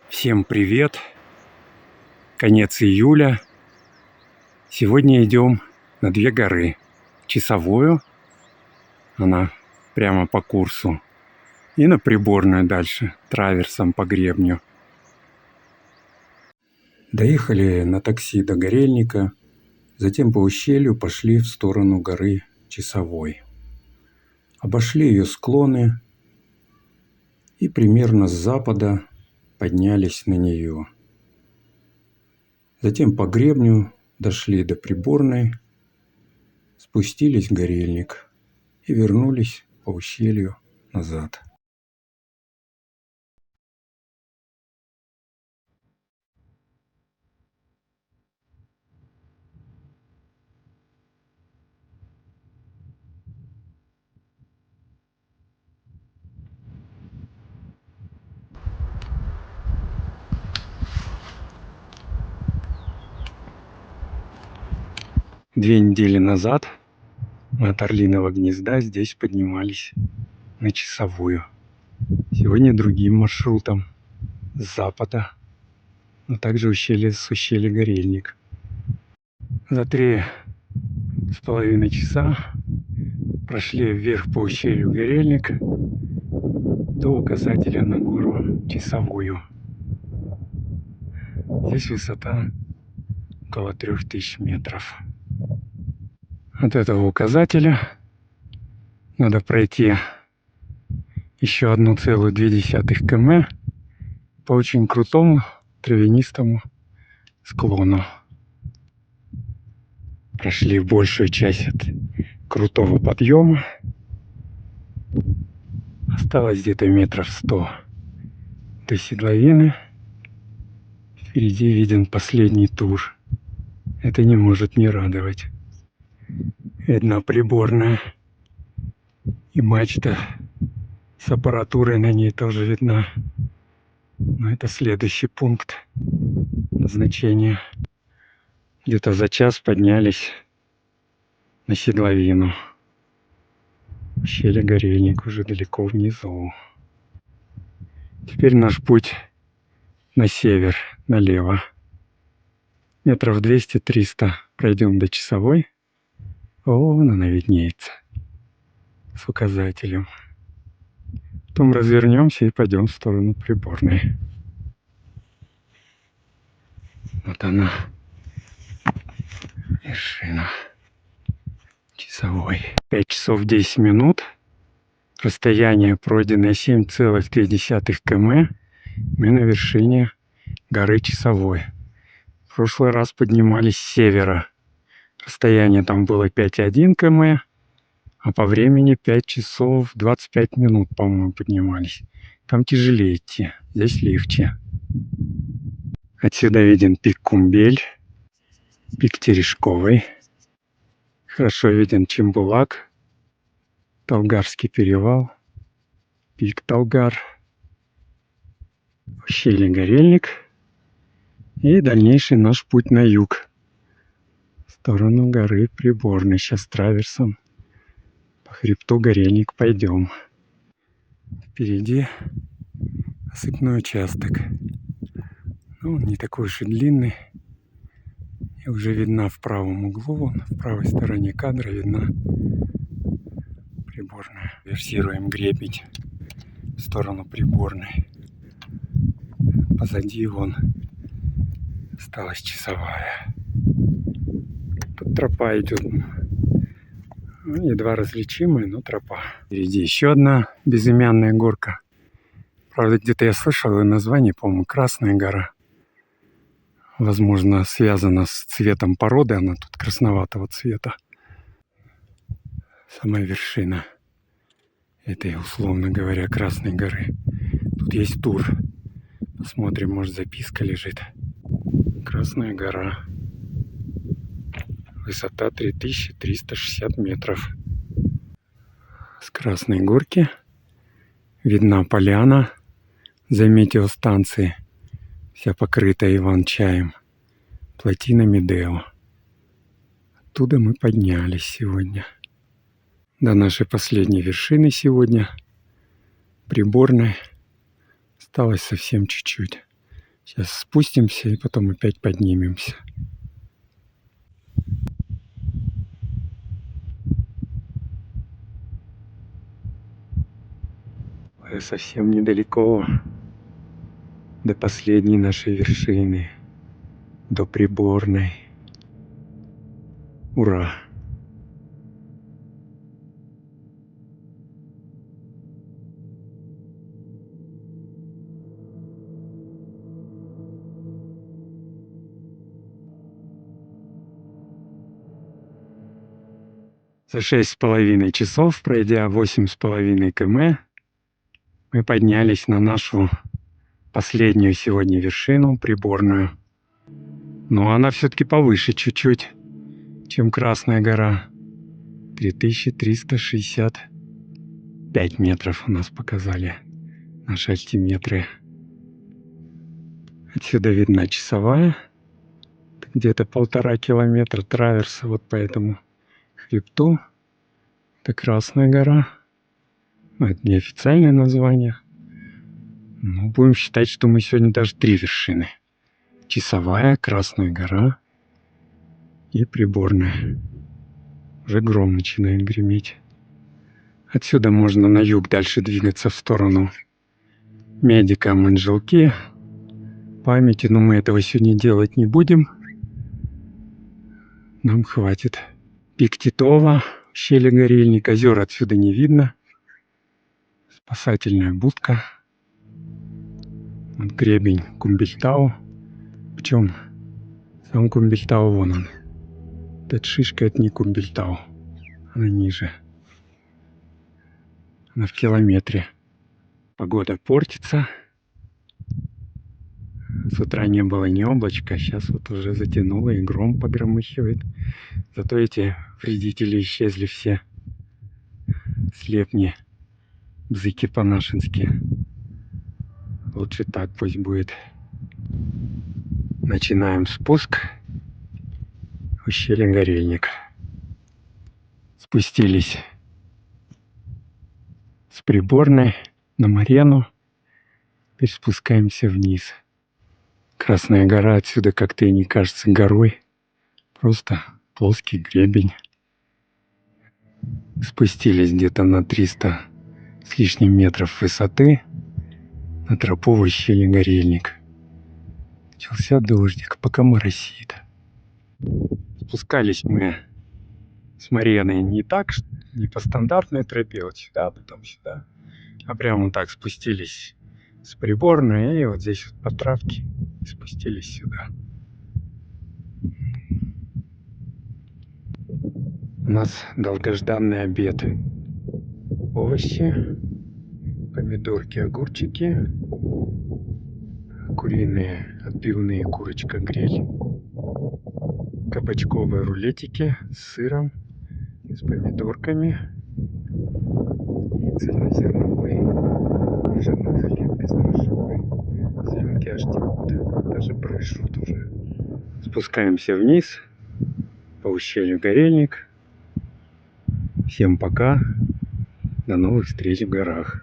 Всем привет! Конец июля. Сегодня идем на две горы. Часовую, она прямо по курсу, и на Приборную дальше, траверсом по гребню. Доехали на такси до Горельника, затем по ущелью пошли в сторону горы Часовой. Обошли ее склоны и примерно с запада поднялись на нее. Затем по гребню дошли до Приборной, спустились в Горельник и вернулись по ущелью назад. Две недели назад мы от Орлиного гнезда здесь поднимались на Часовую. Сегодня другим маршрутом с запада, но также с ущелья Горельник. За 3,5 часа прошли вверх по ущелью Горельник до указателя на гору Часовую. Здесь высота около 3000 метров. От этого указателя надо пройти еще 1,2 км по очень крутому травянистому склону. Прошли большую часть от крутого подъема. Осталось где-то метров 100 до седловины. Впереди виден последний тур. Это не может не радовать. Видна Приборная. И мачта с аппаратурой на ней тоже видна. Но это следующий пункт назначения. Где-то за час поднялись на седловину. Ущелье Горельник уже далеко внизу. Теперь наш путь на север, налево. Метров 200-300 пройдем до Часовой. Вон она виднеется с указателем. Потом развернемся и пойдем в сторону Приборной. Вот она, вершина Часовой. 5 часов 10 минут. Расстояние пройденное 7,3 км. Мы на вершине горы Часовой. В прошлый раз поднимались с севера. Расстояние там было 5,1 км, а по времени 5 часов 25 минут, по-моему, поднимались. Там тяжелее идти, здесь легче. Отсюда виден пик Кумбель, пик Терешковый. Хорошо виден Чембулак, Талгарский перевал, пик Талгар, ущелье Горельник и дальнейший наш путь на юг, в сторону горы Приборной. Сейчас траверсом по хребту Горельник пойдем. Впереди осыпной участок. Ну, он не такой уж и длинный. И уже видна в правом углу, вон, в правой стороне кадра видна Приборная. Версируем гребень в сторону Приборной. Позади вон осталась Часовая. Тут тропа идет, ну, едва различимая, но тропа. Впереди еще одна безымянная горка. Правда, где-то я слышал ее название, по-моему, Красная гора. Возможно, связана с цветом породы, она тут красноватого цвета. Самая вершина этой, условно говоря, Красной горы. Тут есть тур. Посмотрим, может, записка лежит. Красная гора. Высота 3360 метров. С Красной горки видна поляна за метеостанцией, вся покрытая иван-чаем, плотина Медео. Оттуда мы поднялись сегодня. До нашей последней вершины сегодня, Приборной, осталось совсем чуть-чуть. Сейчас спустимся и потом опять поднимемся. Совсем недалеко до последней нашей вершины, до Приборной. Ура! За 6,5 часов, пройдя 8,5 км, мы поднялись на нашу последнюю сегодня вершину, Приборную. Но она все-таки повыше чуть-чуть, чем Красная гора. 3365 метров у нас показали наши альтиметры. Отсюда видна часовая. Где-то 1,5 километра траверса вот по этому хребту. Это Красная гора. Это неофициальное название. Но будем считать, что мы сегодня даже 3 вершины. Часовая, Красная гора и Приборная. Уже гром начинает греметь. Отсюда можно на юг дальше двигаться в сторону Медика, Манжелки, Памяти, но мы этого сегодня делать не будем. Нам хватит пик Титова, ущелье Горельник, озер отсюда не видно. Спасательная будка. Вот гребень Кумбельтау. Причем сам Кумбельтау вон он. Эта шишка — это не Кумбельтау. Она ниже. Она в километре. Погода портится. С утра не было ни облачка, сейчас вот уже затянуло и гром погромыхивает. Зато эти вредители исчезли все. Слепни, бзыки по-нашенски. Лучше так пусть будет. Начинаем спуск. Ущелье Горельник. Спустились с Приборной на Марену. Теперь спускаемся вниз. Красная гора отсюда как-то и не кажется горой. Просто плоский гребень. Спустились где-то на 300 с лишним метров высоты на тропу в ущелье Горельник. Начался дождик, пока моросит. Спускались мы с Марены не так, не по стандартной тропе, вот сюда, потом сюда, а прямо вот так спустились с Приборной и вот здесь вот по травке спустились сюда. У нас долгожданный обед. Овощи, помидорки, огурчики, куриные отбивные, курочка-гриль, кабачковые рулетики с сыром, с помидорками, цельнозерновые, ржаной хлеб бездрожжевой, сливки аж текут, даже брызжут уже. Спускаемся вниз по ущелью Горельник. Всем пока, до новых встреч в горах.